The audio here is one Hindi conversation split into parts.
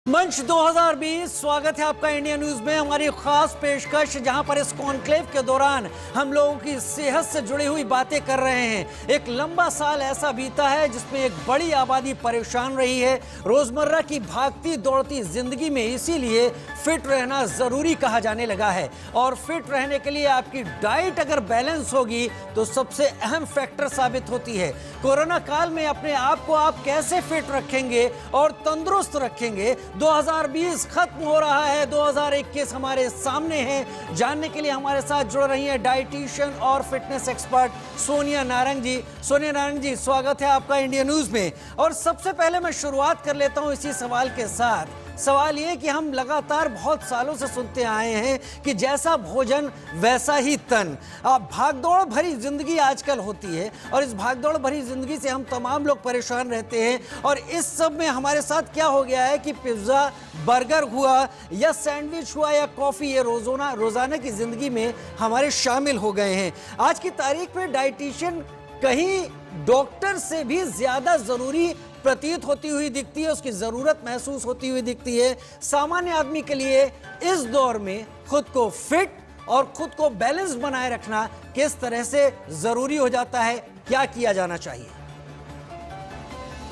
मंच 2020 स्वागत है आपका इंडिया न्यूज में। हमारी खास पेशकश जहां पर इस कॉन्क्लेव के दौरान हम लोगों की सेहत से जुड़ी हुई बातें कर रहे हैं। एक लंबा साल ऐसा बीता है जिसमें एक बड़ी आबादी परेशान रही है रोजमर्रा की भागती दौड़ती जिंदगी में, इसीलिए फिट रहना जरूरी कहा जाने लगा है। और फिट रहने के लिए आपकी डाइट अगर बैलेंस होगी तो सबसे अहम फैक्टर साबित होती है। कोरोना काल में अपने आप को आप कैसे फिट रखेंगे और तंदुरुस्त रखेंगे। 2020 खत्म हो रहा है, 2021 हमारे सामने है। जानने के लिए हमारे साथ जुड़ रही हैं डाइटिशियन और फिटनेस एक्सपर्ट सोनिया नारंग जी। सोनिया नारंग जी, स्वागत है आपका इंडिया न्यूज में। और सबसे पहले मैं शुरुआत कर लेता हूं इसी सवाल के साथ। सवाल ये कि हम लगातार बहुत सालों से सुनते आए हैं कि जैसा भोजन वैसा ही तन। भागदौड़ भरी जिंदगी आजकल होती है और इस भागदौड़ भरी जिंदगी से हम तमाम लोग परेशान रहते हैं। और इस सब में हमारे साथ क्या हो गया है कि पिज्ज़ा, बर्गर हुआ या सैंडविच हुआ या कॉफ़ी, ये रोज़ाना की ज़िंदगी में हमारे शामिल हो गए हैं। आज की तारीख में डाइटिशियन कहीं डॉक्टर से भी ज़्यादा ज़रूरी प्रतीत होती हुई दिखती है, उसकी ज़रूरत महसूस होती हुई दिखती है। सामान्य आदमी के लिए इस दौर में खुद को फिट और खुद को बैलेंस बनाए रखना किस तरह से ज़रूरी हो जाता है, क्या किया जाना चाहिए?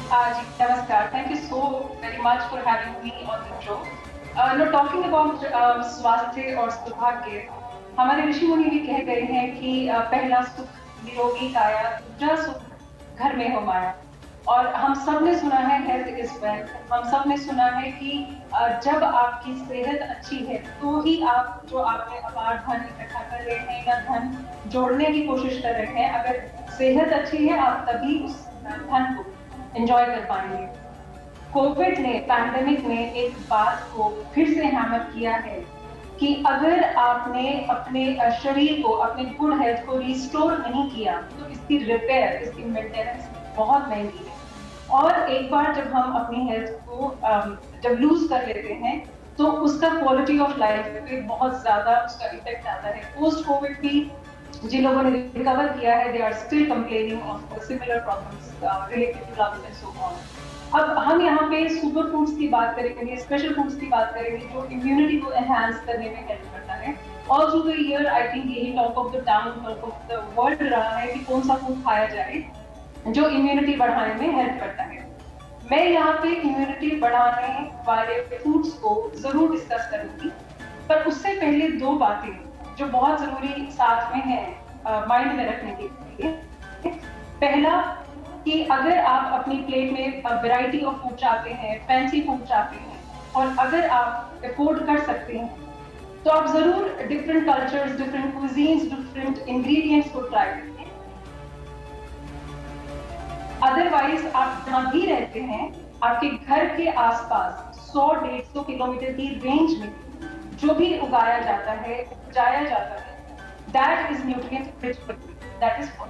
नमस्कार, thank you so very much for having me on the show. Know talking about स्वास्थ्य और सौभाग्य, हमारे ऋषि मुनि भी कह गए हैं कि पहला सुख निरोगी काया, दूसरा सुख घर में हो माया। और हम सब ने सुना है हेल्थ इज वेल्थ। हम सब ने सुना है कि जब आपकी सेहत अच्छी है तो ही आप जो आपने अपार धन इकट्ठा कर रहे हैं या धन जोड़ने की कोशिश कर रहे हैं, अगर सेहत अच्छी है आप तभी उस धन को एंजॉय कर पाएंगे। कोविड ने, पैंडेमिक ने एक बात को फिर से हैमर किया है कि अगर आपने अपने शरीर को, अपने गुड हेल्थ को रिस्टोर नहीं किया तो इसकी रिपेयर, इसकी मेंटेनेंस बहुत महंगी है। और एक बार जब हम अपनी हेल्थ को जब लूज कर लेते हैं तो उसका क्वालिटी ऑफ लाइफ पे बहुत ज्यादा उसका इफेक्ट आता है। पोस्ट कोविड भी जिन लोगों ने रिकवर किया है, they are still complaining of similar problems related to lungs and so on. अब हम यहाँ पे सुपर फूड्स की बात करेंगे, स्पेशल फूड्स की बात करेंगे जो इम्यूनिटी को एनहांस करने में हेल्प करता है। All through the year I think यही talk of the town, talk of the world रहा है कि कौन सा फूड खाया जाए जो इम्यूनिटी बढ़ाने में हेल्प करता है। मैं यहाँ पे इम्यूनिटी बढ़ाने वाले फूड्स को जरूर डिस्कस करूंगी, पर उससे पहले दो बातें जो बहुत जरूरी साथ में है माइंड में रखने के लिए। पहला कि अगर आप अपनी प्लेट में वैरायटी ऑफ फूड चाहते हैं, फैंसी फूड चाहते हैं और अगर आप अफोर्ड कर सकते हैं तो आप जरूर different cultures, different cuisines, different ingredients को ट्राई करें। अदरवाइज आप जहां भी रहते हैं, आपके घर के आसपास 100-150 किलोमीटर की रेंज में जो भी उगाया जाता है, उपजाया जाता है, that is nutrient rich food, that is food.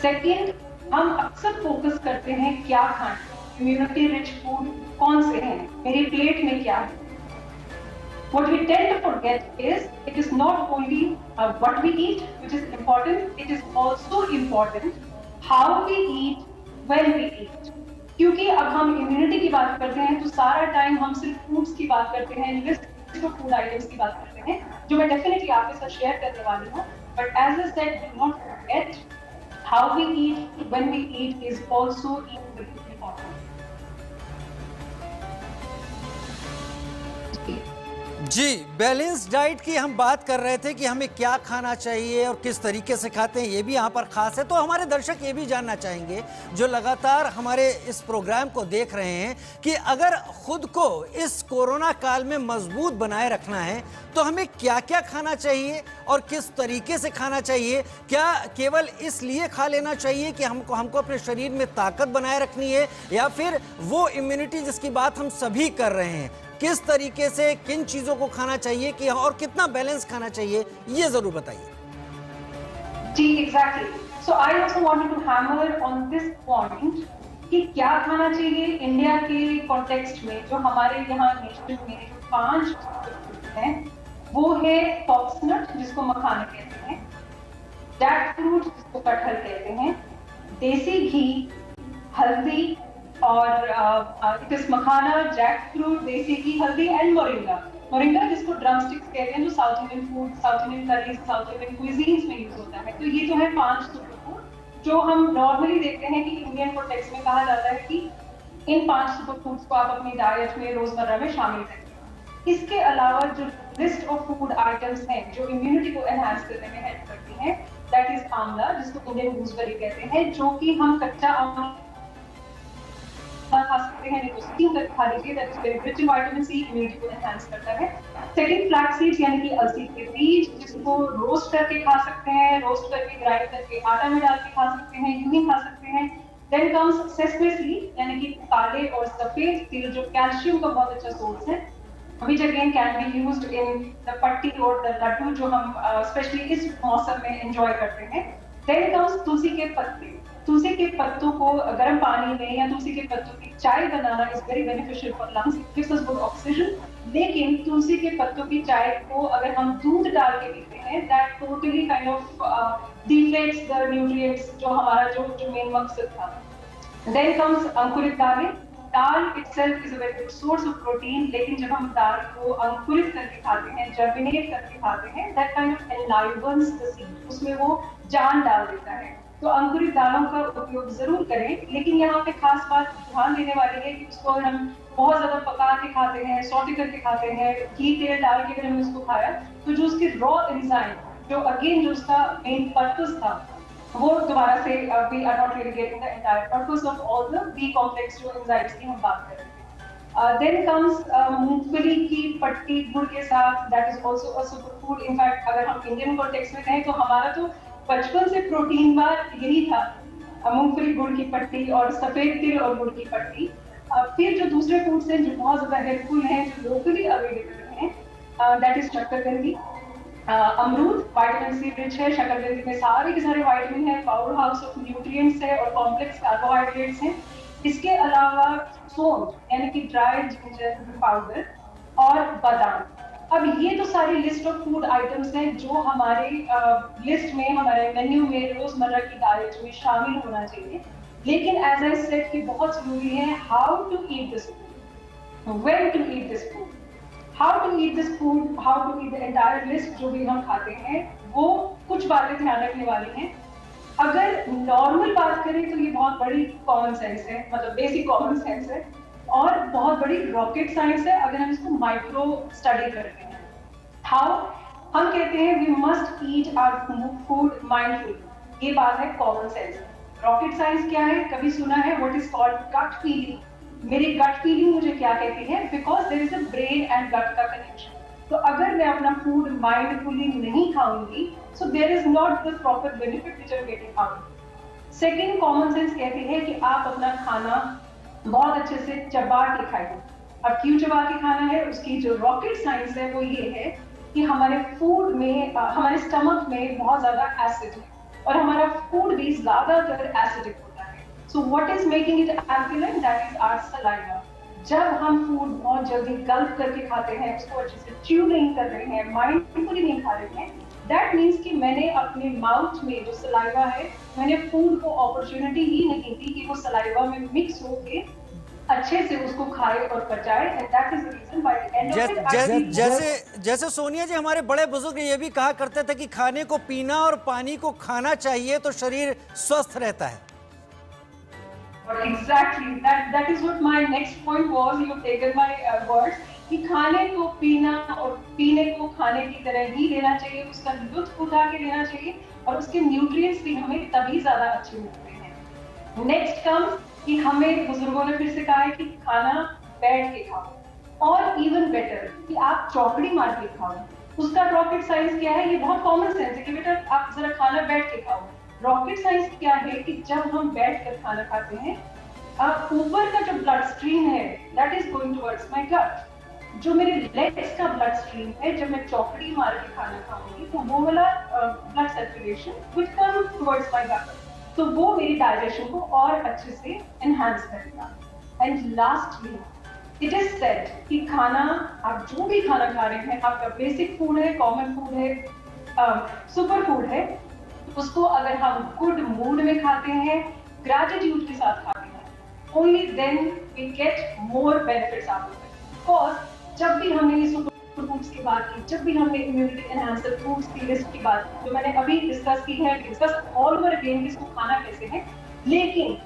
Second, हम अक्सर फोकस करते हैं क्या खाएं, इम्यूनिटी रिच फूड कौन से हैं, मेरी प्लेट में क्या है। What we tend to forget is it is not only what we eat which is important, it is also important how we eat when we eat। क्योंकि अब हम इम्यूनिटी की बात करते हैं तो सारा टाइम हम सिर्फ फूड्स की बात करते हैं, लिस्ट ऑफ फूड आइटम्स की बात करते हैं, जो मैं डेफिनेटली आपके साथ शेयर करने वाली हूँ। But as I said, do not forget how we eat when we eat is also equally important. जी, बैलेंस डाइट की हम बात कर रहे थे कि हमें क्या खाना चाहिए और किस तरीके से खाते हैं, ये भी यहाँ पर खास है। तो हमारे दर्शक ये भी जानना चाहेंगे जो लगातार हमारे इस प्रोग्राम को देख रहे हैं कि अगर खुद को इस कोरोना काल में मजबूत बनाए रखना है तो हमें क्या क्या खाना चाहिए और किस तरीके से खाना चाहिए। क्या केवल इसलिए खा लेना चाहिए कि हमको अपने शरीर में ताकत बनाए रखनी है, या फिर वो इम्यूनिटी जिसकी बात हम सभी कर रहे हैं, किस तरीके से किन चीजों को खाना चाहिए कि और कितना बैलेंस खाना चाहिए, ये जरूर बताइए। जी, exactly. So I also wanted to hammer on this point कि क्या खाना चाहिए इंडिया के कॉन्टेक्स्ट में। जो हमारे यहाँ नेशन में 5 हैं वो है फॉक्सनट जिसको मखाने कहते हैं, जैक फ्रूट जिसको कटहल कहते हैं, देसी घी, हल्दी, और it is makhana, jackfruit, desi ghee, haldi and moringa. Moringa जिसको ड्रम स्टिक्स कहते हैं, जो South Indian food, South Indian curries, South Indian cuisines में यूज होता है। तो ये तो है 5 सुपर फूड जो हम नॉर्मली देखते हैं कि इंडियन कॉन्टेक्स्ट में कहा जाता है कि इन 5 सुपर फूड्स को आप अपनी डाइट में रोजमर्रा में शामिल करें। इसके अलावा जो लिस्ट ऑफ फूड आइटम्स हैं जो इम्यूनिटी को एनहांस करने में हेल्प करती हैं, दैट इज आंवला, जिसको इंडियन गूसबेरी कहते हैं, जो कि हम कच्चा आंवला खा सकते हैं, नहीं तो स्टीम करके खा लीजिए, that is very rich in vitamin C, immunity को एनहांस करता है। सेकंड, फ्लैक्स सीड्स यानी कि अलसी के बीज, जिसको रोस्ट करके खा सकते हैं, रोस्ट करके ग्राइंड करके आटा में डाल के खा सकते हैं, यूं ही खा सकते हैं। देन कम्स सेसमे सीड यानी कि काले और सफेद तिल, जो कैल्शियम का बहुत अच्छा सोर्स है, which again can be used in the पट्टी और the लड्डू जो हम स्पेशली इस मौसम में एंजॉय करते हैं। Then comes तुलसी के पत्ते। तुलसी के पत्तों को गर्म पानी में या तुलसी के पत्तों की चाय बनाना is very beneficial for lungs, it gives us good oxygen. लेकिन तुलसी के पत्तों की चाय को अगर हम दूध डाल के पीते हैं, that totally kind of defects the nutrients जो हमारा जो मेन मकसद था। Then comes अंकुरित दालें। दाल itself is a very good source of protein, लेकिन जब हम दाल को अंकुरित करके खाते हैं, जर्मिनेट करके खाते हैं, that kind of enlivens the seed, उसमें वो जान डाल देता है। तो अंकुरित दालों का उपयोग जरूर करें, लेकिन यहाँ पे खास बात ध्यान देने वाली है कि उसको अगर हम बहुत ज्यादा पका के खाते हैं, सौटे करके खाते हैं, घी तेल डाल के अगर हमने उसको खाया, तो जो उसके रॉ एंजाइम, जो अगेन जो उसका मेन पर्पस था, वो दोबारा से we are not really getting the entire purpose of all the B complex जो enzymes की हम बात कर रहे हैं। Then comes मूंगफली की पट्टी गुड़ के साथ, that is also a superfood। In fact अगर हम इंडियन कॉन्टेक्स्ट में कहें तो हमारा तो बचपन से प्रोटीन बार यही था, मूंगफली गुड़ की पट्टी और सफेद तिल और गुड़ की पट्टी। फिर जो दूसरे फूड्स हैं जो बहुत ज्यादा हेल्पफुल हैं, जो लोकली अवेलेबल हैं, that is शक्करकंदी। अमरूद विटामिन सी रिच है, शकरकंदी में सारे के सारे विटामिन है, पावर हाउस ऑफ न्यूट्रिएंट्स है और कॉम्प्लेक्स कार्बोहाइड्रेट्स हैं। इसके अलावा सौंफ यानी कि ड्राई जिंजर पाउडर और बादाम। अब ये तो सारी लिस्ट ऑफ फूड आइटम्स हैं जो हमारे लिस्ट में, हमारे मेन्यू में रोजमर्रा की डाइट में शामिल होना चाहिए। लेकिन एज आई सेड कि बहुत जरूरी है how to eat this food, when to eat this food, how to eat this food, how to eat the entire list जो भी हम खाते हैं, वो कुछ बातें ध्यान रखने वाली हैं। अगर नॉर्मल बात करें तो ये बहुत बड़ी कॉमन सेंस है, मतलब बेसिक कॉमन सेंस है, और बहुत बड़ी रॉकेट साइंस है अगर हम इसको माइक्रो स्टडी करते हैं। हाउ, हम कहते हैं we must eat our food mindfully, ये बात है कॉमन सेंस। रॉकेट साइंस क्या है, कभी सुना है what is called gut feeling? मेरी गट फीलिंग मुझे क्या कहती है, because there is a brain and gut का कनेक्शन। तो अगर मैं अपना फूड माइंडफुली नहीं खाऊंगी, so there is not the proper benefit which I am getting out. Second, common sense कहती है कि आप अपना खाना बहुत अच्छे से चबा के खाइए। अब क्यों चबा के खाना है, उसकी जो रॉकेट साइंस है वो ये है कि हमारे फूड में, हमारे स्टमक में बहुत ज्यादा एसिड है और हमारा फूड भी ज्यादातर एसिडिक होता है। So what is making it alkaline? That is our saliva. जब हम फूड बहुत जल्दी गल्प करके खाते हैं, उसको अच्छे से च्यू नहीं कर रहे हैं, माइंडफुली नहीं खा रहे हैं, that means कि मैंने अपने माउथ में जो सलाइवा है, मैंने फूड को अपॉर्चुनिटी ही नहीं दी कि वो सलाइवा में मिक्स होके अच्छे से उसको खाए और पचाए, and that is the reason by the end of it जैसे सोनिया जी, हमारे बड़े बुजुर्ग ये भी कहा करते थे कि खाने को पीना और पानी को खाना चाहिए तो शरीर स्वस्थ रहता है। Exactly, that is what my next point was. You've taken my words कि खाने को पीना और पीने को खाने की तरह ही लेना चाहिए, उसका लुत्फ उठा के लेना चाहिए और उसके न्यूट्रिएंट्स भी हमें तभी ज्यादा अच्छे मिलते हैं। नेक्स्ट कम्स कि हमें बुजुर्गों ने फिर से कहा है कि खाना बैठ के खाओ, और इवन बेटर कि आप चौकड़ी मार के खाओ। उसका रॉकेट साइंस क्या है, ये बहुत कॉमन सेंस है कि बेटा आप जरा खाना बैठ के खाओ। रॉकेट साइंस क्या है कि जब हम बैठकर खाना खाते हैं, ऊपर का जो ब्लड स्ट्रीम है that is going towards my gut. जो मेरे लेग्स का ब्लड स्ट्रीम है, जब मैं चौकड़ी मार के खाना खाऊंगी तो वो वाला blood circulation will come towards my gut, तो वो मेरी डाइजेशन को और अच्छे से एनहांस करेगा। And lastly, it is said कि खाना, आप जो भी खाना खा रहे हैं, आपका बेसिक फूड है, कॉमन फूड है, सुपर फूड है, उसको अगर हम गुड मूड में खाते हैं, ग्रैटिट्यूड के साथ खाते हैं, only then we get more benefits out of it. Because जब भी हमने ये सुपर फूड्स की बात की, जब भी हमने इम्यूनिटी एनहांसर फूड्स की लिस्ट की बात की, जो मैंने अभी डिस्कस की है, डिस्कस ऑल ओवर अगेन कि इसको खाना कैसे है, लेकिन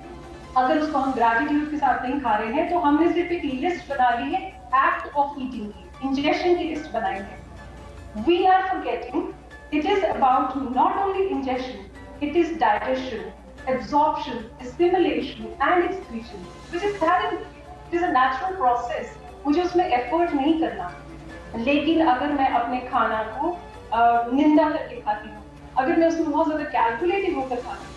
अगर उसको हम ग्रेटिट्यूड के साथ नहीं खा रहे हैं तो हमने सिर्फ एक लिस्ट बना ली है एक्ट ऑफ ईटिंग की, इंजेक्शन की लिस्ट बनाई है. We are forgetting it is about not only ingestion, it is digestion, absorption, assimilation and excretion, which is that it is a natural process. मुझे उसमें एफर्ट नहीं करना. लेकिन अगर मैं अपने खाना को निंदा करके खाती हूँ, अगर मैं उसमें बहुत ज्यादा कैलकुलेटिव होकर खाती हूँ,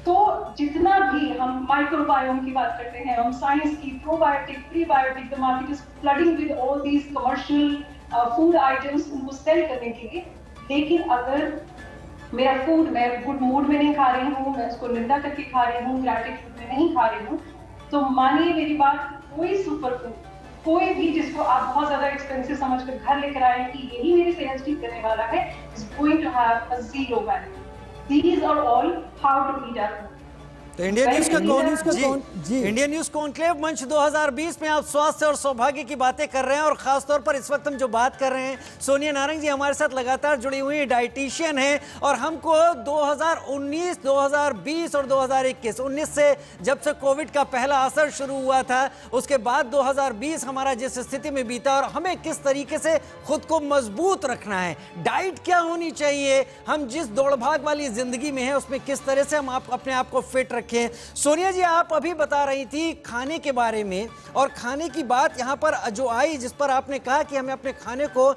तो जितना भी हम माइक्रोबायोम की बात करते हैं, हम साइंस की, probiotic, prebiotic, the market is flooding with all these commercial food items उनको सेल करने के लिए. लेकिन अगर मेरा फूड मैं गुड मूड में नहीं खा रही हूँ, मैं उसको निंदा करके खा रही हूँ, ग्रैटिट्यूड में नहीं खा रही हूँ, तो मानिए मेरी बात, कोई सुपर फूड, कोई भी जिसको आप बहुत ज्यादा एक्सपेंसिव समझकर घर लेकर आए कि यही मेरी सेहत ठीक करने वाला है, is going to have a zero value. These are all how to eat our food. तो इंडियन न्यूज कॉन्क्लेव मंच 2020 में आप स्वास्थ्य और सौभाग्य की बातें कर रहे हैं, और खासतौर पर इस वक्त हम जो बात कर रहे हैं, सोनिया नारंग जी हमारे साथ लगातार जुड़ी हुई डाइटिशियन हैं, और हमको 2019, 2020 और 2021, 19 से जब से कोविड का पहला असर शुरू हुआ था, उसके बाद 2020 हमारा जिस स्थिति में बीता, और हमें किस तरीके से खुद को मजबूत रखना है, डाइट क्या होनी चाहिए, हम जिस दौड़भाग वाली जिंदगी में हैं उसमें किस तरह से हम अपने आप को फिट रखें. सोनिया जी, आप अभी बता रही थी खाने के बारे में, और खाने की बात यहां पर जो आई, जिस पर आपने कहा कि हमें अपने खाने को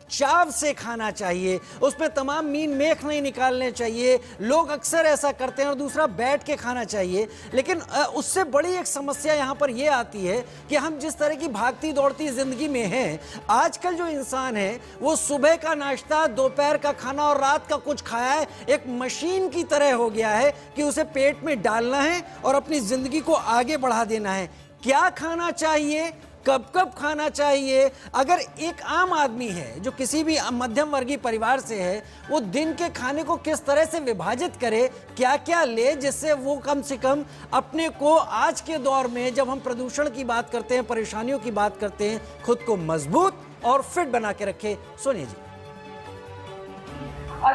चाव से खाना चाहिए, उसमें तमाम मीन मेख नहीं निकालने चाहिए, लोग अक्सर ऐसा करते हैं, और दूसरा बैठ के खाना चाहिए. लेकिन उससे बड़ी एक समस्या यहां पर यह आती है कि हम जिस तरह की भागती दौड़ती जिंदगी में हैं, आजकल जो इंसान है वो सुबह का नाश्ता, दोपहर का खाना और रात का कुछ खाया है, एक मशीन की तरह हो गया है कि उसे पेट में डालना है और अपनी जिंदगी को आगे बढ़ा देना है. क्या खाना चाहिए, कब कब खाना चाहिए? अगर एक आम आदमी है जो किसी भी मध्यम वर्गीय परिवार से है, वो दिन के खाने को किस तरह से विभाजित करे, क्या क्या ले, जिससे वो कम से कम अपने को आज के दौर में जब हम प्रदूषण की बात करते हैं, परेशानियों की बात करते हैं, खुद को मजबूत और फिट बना के रखे. सोनिया जी.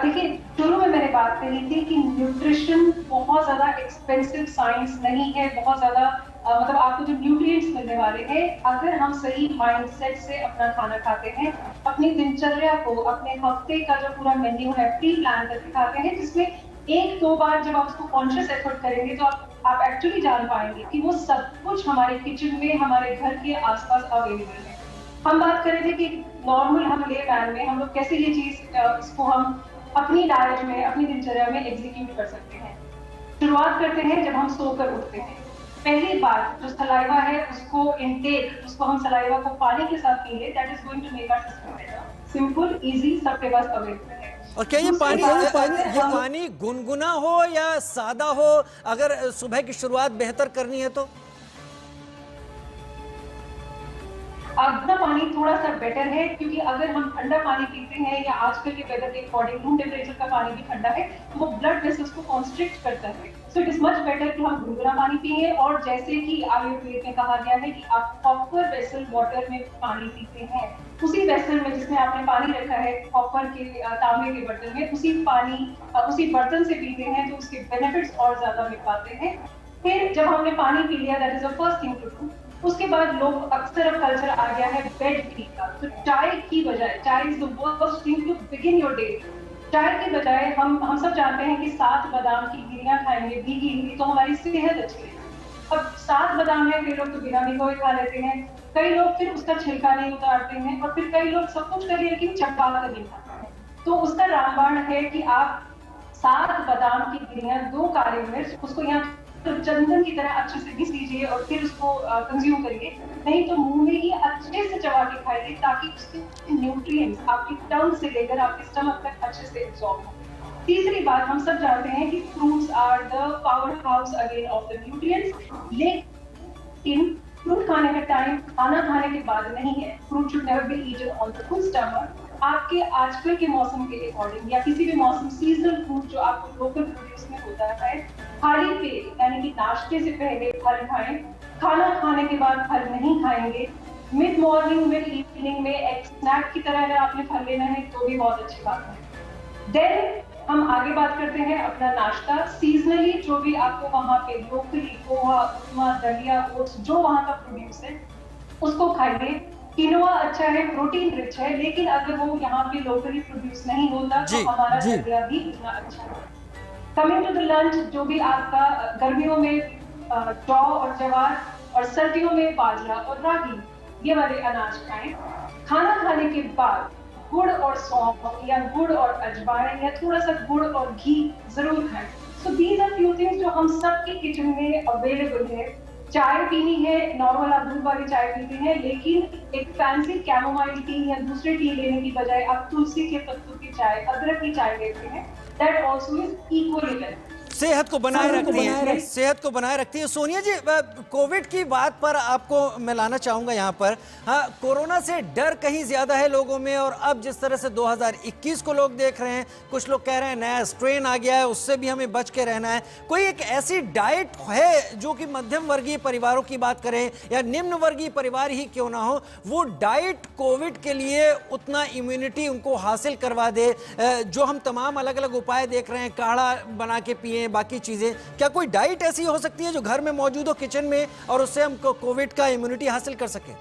देखिए, शुरू में मैंने बात कही थी कि न्यूट्रिशन बहुत ज्यादा एक्सपेंसिव साइंस नहीं है, बहुत ज्यादा मतलब आपको जो न्यूट्रिएंट्स मिलने वाले हैं, अगर हम सही माइंडसेट से अपना खाना खाते हैं, अपनी दिनचर्या को, अपने हफ्ते का जो पूरा मेन्यू है प्री प्लान करके खाते हैं, जिसमें एक दो बार जब आप उसको कॉन्शियस एफर्ट करेंगे तो आप एक्चुअली जान पाएंगे कि वो सब कुछ हमारे किचन में, हमारे घर के आसपास अवेलेबल है. हम बात कर रहे थे कि नॉर्मल हम ले मैन में हम लोग कैसे ये चीज इसको हम अपनी डाइट में, अपनी दिनचर्या में एग्जीक्यूट कर सकते हैं. शुरुआत करते हैं जब हम सोकर उठते हैं. पहली बात, जो सलाइवा है उसको इनटेक, उसको हम सलाइवा को पानी के साथ पिएंगे, that is going to make our system better. Simple, easy, सबके पास अवेलेबल है. और क्या ये पानी गुनगुना हो या सादा हो, अगर सुबह की शुरुआत बेहतर करनी है तो? गुनगुना पानी थोड़ा सा बेटर है, क्योंकि अगर हम ठंडा पानी पीते हैं या आजकल के वेदर के अकॉर्डिंग रूम टेम्परेचर का पानी भी ठंडा है, तो वो ब्लड वेसल्स को कॉन्स्ट्रिक्ट करता है. So it is much better कि हम गुनगुना पानी पिए. और जैसे कि आयुर्वेद में कहा गया है कि आप कॉपर वेसल वाटर में पानी पीते हैं, उसी वेसल में जिसमें आपने पानी रखा है कॉपर के तांबे के बर्तन में, उसी बर्तन से पीते हैं तो उसके बेनिफिट्स और ज्यादा मिल पाते हैं. फिर जब हमने पानी पी लिया, that is the first thing to do. उसके बाद लोग अक्सर अब कल्चर आ गया है बेड टी का, तो चाय की बजाय, chai is the worst thing to begin your day. चाय के बजाय हम सब जानते हैं कि 7 बादाम की गिरियां खाएंगे भीगी हुई तो हमारी सेहत अच्छी है. अब 7 बादाम है, कई लोग तो बिना भिगोए खा लेते हैं, कई लोग फिर उसका छिलका नहीं उतारते हैं, और फिर कई लोग सब कुछ कर लेकिन चबा कर नहीं खाते हैं. तो उसका रामबाण है कि आप 7 बादाम की गिरियां, 2 काली मिर्च, उसको यहाँ तो चंदन की तरह अच्छे से घिस लीजिए और फिर उसको कंज्यूम करिए. नहीं तो मुंह में ही अच्छे से चबा के खाइए, ताकि उसके न्यूट्रिएंट्स आपकी टंग से लेकर आपके स्टमक तक अच्छे से एब्जॉर्ब हो. तीसरी बात, हम सब जानते हैं कि fruits are the powerhouse again of the nutrients. लेकिन फ्रूट खाने का टाइम खाना खाने के बाद नहीं है. Fruit should never be eaten on the full stomach. आपके आजकल के मौसम के अकॉर्डिंग या किसी भी मौसम सीजनल फूड जो आपको लोकल प्रोड्यूस में होता है, खाली पेट यानी कि नाश्ते से पहले फल खाएं, खाना खाने के बाद फल नहीं खाएंगे, मिड मॉर्निंग मिड इवनिंग में एक स्नैक की तरह अगर आपने फल लेना है तो भी बहुत अच्छी बात है। देन हम आगे बात करते हैं अपना नाश्ता। सीजनली जो भी आपको वहाँ पे लोकली पोहा, उपमा, दलिया, ओट्स जो वहाँ का प्रोड्यूस है उसको खाइए। किनोआ अच्छा है, प्रोटीन रिच है, लेकिन अगर वो यहाँ पे लोकली प्रोड्यूस नहीं होता तो हमारा दलिया भी उतना अच्छा है। कमिंग टू द लंच, जो भी आपका गर्मियों में जौ और जवार और सर्दियों में बाजरा और रागी, ये वाले अनाज खाएं। खाना खाने के बाद गुड़ और सौंफ या गुड़ और अजवाइन या थोड़ा सा गुड़ और घी जरूर खाएं। So these are few things जो हम सबके किचन में अवेलेबल है। चाय पीनी है, नॉर्मल आप दूध वाली चाय पीते हैं, लेकिन एक फैंसी कैमोमाइल टी या दूसरे टी लेने की बजाय आप तुलसी के पत्तों की चाय, अदरक की चाय लेते हैं, that also is equally best. सेहत को बनाए रखती है। सोनिया जी, कोविड की बात पर आपको मैं लाना चाहूंगा यहाँ पर। हाँ, कोरोना से डर कहीं ज्यादा है लोगों में, और अब जिस तरह से 2021 को लोग देख रहे हैं, कुछ लोग कह रहे हैं नया स्ट्रेन आ गया है, उससे भी हमें बच के रहना है। कोई एक ऐसी डाइट है जो कि मध्यम वर्गीय परिवारों की बात करें या निम्न वर्गीय परिवार ही क्यों ना हो, वो डाइट कोविड के लिए उतना इम्यूनिटी उनको हासिल करवा दे, जो हम तमाम अलग अलग उपाय देख रहे हैं, काढ़ा बना के पिए, बाकी चीजें, क्या कोई डाइट ऐसी हो सकती है जो घर में मौजूद हो किचन में और उससे हम कोविड का इम्यूनिटी हासिल कर सके?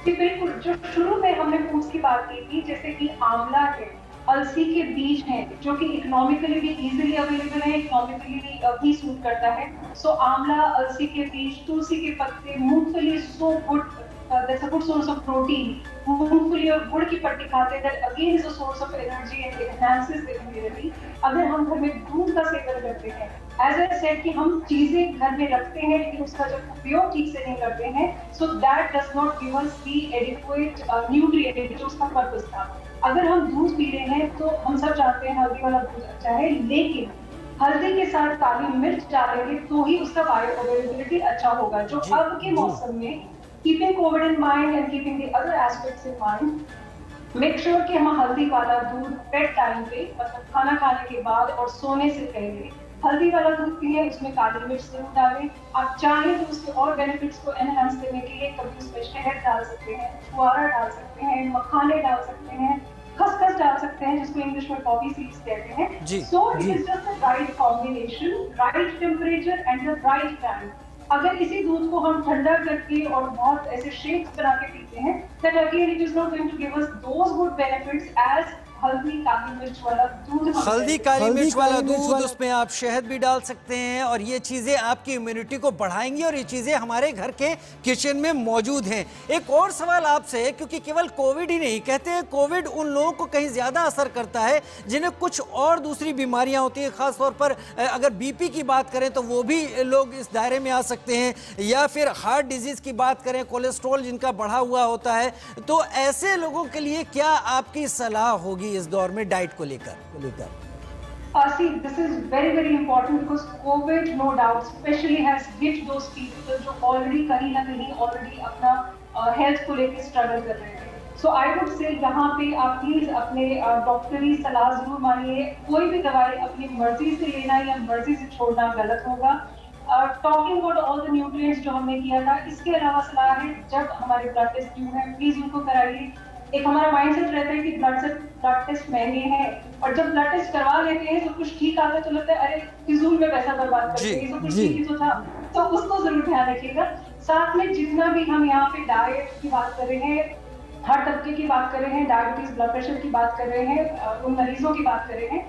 बिल्कुल, जो शुरू में हमने फूड्स की बात की थी, जैसे कि आंवला है, अलसी के बीज हैं जो कि इकोनॉमिकली भी इजीली अवेलेबल है, इकोनॉमिकली भी सूट करता है। सो आंवला, अलसी के बीज, तुलसी के पत्ते, मूंगफली, so good, that's a good source of protein. मूंगफली और गुड़ की पट्टी खाते हैं, that again is a source of energy and enhances the immunity. अगर हम घर में दूध का सेवन करते हैं, एज आई सेड कि हम चीजें घर में रखते हैं लेकिन उसका जब उपयोग ठीक से नहीं करते हैं, so that does not give us the adequate nutrient जो उसका पर्पस था। अगर हम दूध पी रहे हैं तो हम सब जानते हैं हल्दी वाला दूध अच्छा है, लेकिन हल्दी के साथ काली मिर्च डालेंगे तो ही उसका बायो अवेलेबिलिटी अच्छा होगा। जो अब के मौसम में, keeping Covid in mind and keeping the other aspects in mind, make sure कि हम हल्दी वाला दूध बेड टाइम पे, मतलब खाना खाने के बाद और सोने से पहले हल्दी वाला दूध पिए, उसमें काली मिर्च जरूर डालें। आप चाहें तो उसके और बेनिफिट्स को एनहांस करने के लिए कभी उसमें शहद डाल सकते हैं, छुआरा डाल सकते हैं, मखाने डाल सकते हैं, खसखस डाल सकते हैं जिसको इंग्लिश में पॉपी सीड्स कहते हैं। So it is just the right combination, right temperature and the right time. अगर इसी दूध को हम ठंडा करके और बहुत ऐसे शेक्स बना के पीते हैं, then again it is not going to give us those good benefits as हल्दी काली मिर्च वाला दूध। हल्दी काली मिर्च वाला दूध, उसमें आप शहद भी डाल सकते हैं और ये चीज़ें आपकी इम्यूनिटी को बढ़ाएंगी, और ये चीज़ें हमारे घर के किचन में मौजूद हैं। एक और सवाल आपसे, क्योंकि केवल कोविड ही नहीं, कहते हैं कोविड उन लोगों को कहीं ज़्यादा असर करता है जिन्हें कुछ और दूसरी बीमारियां होती हैं, ख़ासतौर पर अगर बीपी की बात करें तो वो भी लोग इस दायरे में आ सकते हैं, या फिर हार्ट डिजीज़ की बात करें, कोलेस्ट्रॉल जिनका बढ़ा हुआ होता है। तो ऐसे लोगों के लिए क्या आपकी सलाह होगी इस दौर में डाइट को लेकर? See, this is very important because COVID, no doubt, especially has hit those people जो already कहीं ना कहीं already अपना हेल्थ को लेकर स्ट्रगल कर रहे हैं। So I would say यहाँ पे आप प्लीज अपने डॉक्टरी सलाह जरूर मानिए। कोई भी दवाई अपनी मर्जी से लेना या मर्जी से छोड़ना गलत होगा। Talking about all the nutrients जो हमने किया था, इसके अलावा सलाह है जब हमारे ब्लड टेस्ट ड्यू है प्लीज उनको कराइए। एक हमारा माइंडसेट रहता है कि ब्लड टेस्ट महंगे हैं, और जब ब्लड टेस्ट करवा लेते हैं तो कुछ ठीक आता है तो लगता है अरे फिजूल में पैसा बर्बाद करते हैं, तो कुछ ठीक ही तो था। तो उसको जरूर ध्यान रखिएगा। साथ में जितना भी हम यहाँ पे डाइट की बात कर रहे हैं, हर तबके की बात कर रहे हैं, डायबिटीज, ब्लड प्रेशर की बात कर रहे हैं, उन मरीजों की बात कर रहे हैं,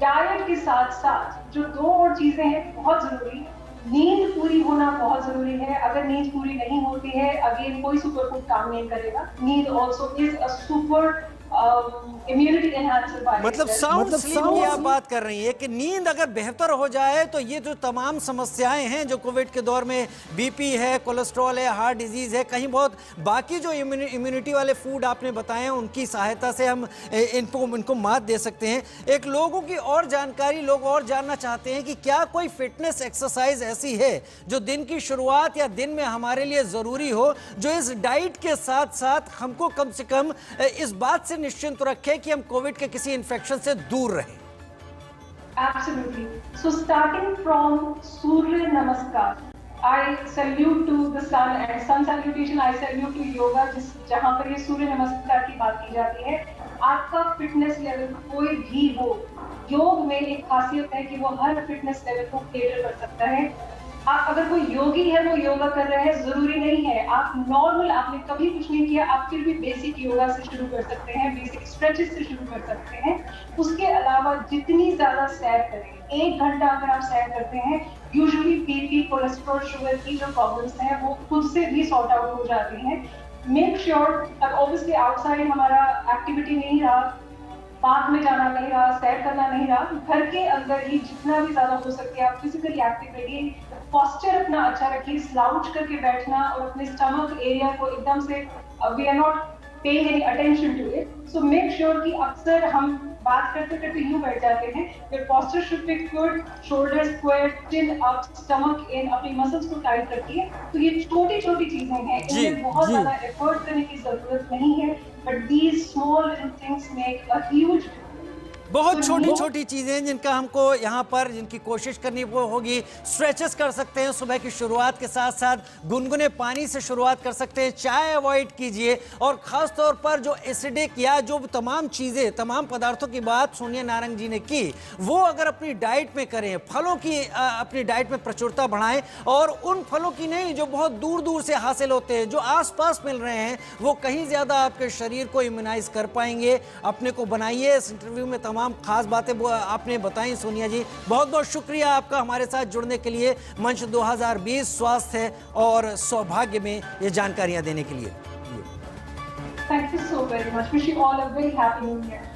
डाइट के साथ साथ जो दो और चीजें हैं बहुत जरूरी, नींद पूरी होना बहुत जरूरी है। अगर नींद पूरी नहीं होती है, अगेन कोई सुपर फूड काम नहीं करेगा। नींद also is a super immunity enhancer मतलब साउंड स्लीप की आप बात कर रही है कि नींद अगर बेहतर हो जाए तो ये जो तमाम समस्याएं हैं जो कोविड के दौर में बीपी है, कोलेस्ट्रॉल है, हार्ट डिजीज है, कहीं बहुत बाकी जो इम्यूनिटी वाले फूड आपने बताए हैं उनकी सहायता से हम इनको मात दे सकते हैं। एक लोगों की और जानकारी, लोग और जानना चाहते हैं कि क्या कोई फिटनेस एक्सरसाइज ऐसी है जो दिन की शुरुआत या दिन में हमारे लिए ज़रूरी हो, जो इस डाइट के साथ साथ हमको कम से कम इस बात से निश्चिंत रखे कि हम कोविड के किसी इन्फेक्शन से दूर रहें? Absolutely. So starting from Surya Namaskar, I salute to the sun and sun salutation. I salute to yoga, जहाँ पर ये सूर्य नमस्कार की बात की जाती है। आपका फिटनेस लेवल कोई भी हो, योग में एक खासियत है कि वो हर फिटनेस लेवल को केटर कर सकता है। आप अगर कोई योगी है वो योगा कर रहे हैं, जरूरी नहीं है आप नॉर्मल, आपने कभी कुछ नहीं किया, आप फिर भी बेसिक योगा से शुरू कर सकते हैं, बेसिक स्ट्रेचेस से शुरू कर सकते हैं। उसके अलावा जितनी ज्यादा सैर करें, 1 घंटा अगर आप सैर करते हैं, यूजुअली बीपी, कोलेस्ट्रॉल, शुगर की जो प्रॉब्लम्स हैं वो खुद से भी सॉर्ट आउट हो जाती हैं। मेक श्योर, अब ऑब्वियसली आउटसाइड हमारा एक्टिविटी नहीं रहा, पार्क में जाना नहीं रहा, सैर करना नहीं रहा, घर के अंदर ही जितना भी ज्यादा हो सके आप फिजिकली एक्टिव रहिए, पोस्चर अपना अच्छा रखिए, स्लाउच करके बैठना और अपने स्टमक एरिया को एकदम से we are not paying any attention to it, so make sure कि अक्सर हम बात करते करते यूं बैठ जाते हैं, your posture should be good, shoulder square, chin up, stomach इन, अपनी मसल्स को टाइट रखिए। तो ये छोटी छोटी चीजें हैं, इनमें बहुत ज्यादा एफर्ट करने की जरूरत नहीं है, but these small things make a huge. बहुत छोटी छोटी चीज़ें जिनका हमको यहाँ पर जिनकी कोशिश करनी वो होगी। स्ट्रेचेस कर सकते हैं सुबह की शुरुआत के साथ साथ, गुनगुने पानी से शुरुआत कर सकते हैं, चाय अवॉइड कीजिए, और ख़ास तौर पर जो एसिडिक या जो तमाम चीज़ें, तमाम पदार्थों की बात सोनिया नारंग जी ने की, वो अगर अपनी डाइट में करें, फलों की अपनी डाइट में प्रचुरता बढ़ाएं, और उन फलों की नहीं जो बहुत दूर दूर से हासिल होते हैं, जो आसपास मिल रहे हैं, वो कहीं ज़्यादा आपके शरीर को इम्यूनाइज कर पाएंगे। अपने को बनाइए। इस इंटरव्यू में तमाम खास बातें आपने बताई सोनिया जी, बहुत बहुत शुक्रिया आपका हमारे साथ जुड़ने के लिए, मंच 2020 स्वास्थ्य और सौभाग्य में ये जानकारियां देने के लिए। Thank you so very much, wish you all a very happy new year.